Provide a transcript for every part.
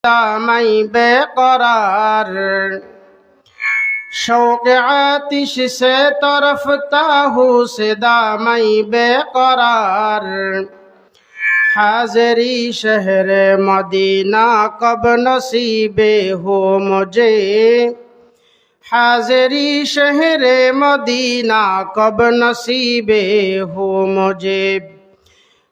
दामई बेकरार शौक़ आतिश से तरफता हूँ से दामई बेकरार हाज़री शहर मदीना कब नसीबे हो मुझे हाज़री शहर मदीना कब नसीबे हो मुझे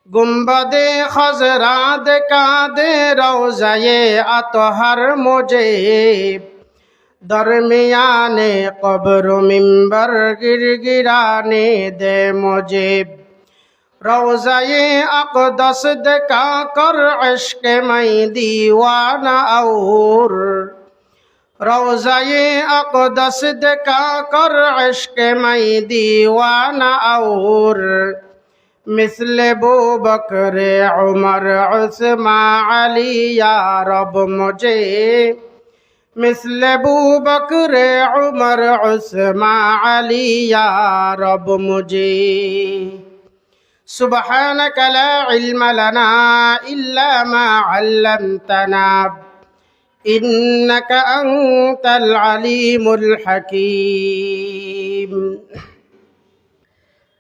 गुंबदे खजरा देखा दे रोज़ाए अतहर मुझे दरमियाने कब्र मिंबर गिरगिराने दे मुझे रोज़ाए अक़दस देखा कर इश्क़ में दीवाना और रोज़ाए अक़दस देखा कर इश्क़ में दीवाना और मिस्ल बू बकर उमर उस्मान अली या रब मुझे मिस्ल बू बकर उमर उस्मान अली या रब मुझे सुब्हानक ला इल्म लना इल्ला मा अल्लमतना इन्नका अंतल अलीमुल हकीम।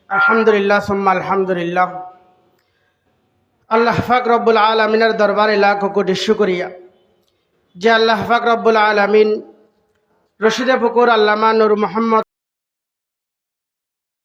আলহামদুলিল্লাহ সুম্মা আলহামদুলিল্লাহ। আল্লাহ পাক রব্বুল আলামিনের দরবারে লাখ কোটি শুকরিয়া যে আল্লাহ পাক রব্বুল আলামিন রশিদে ফকুর আল্লামা নূর মোহাম্মদ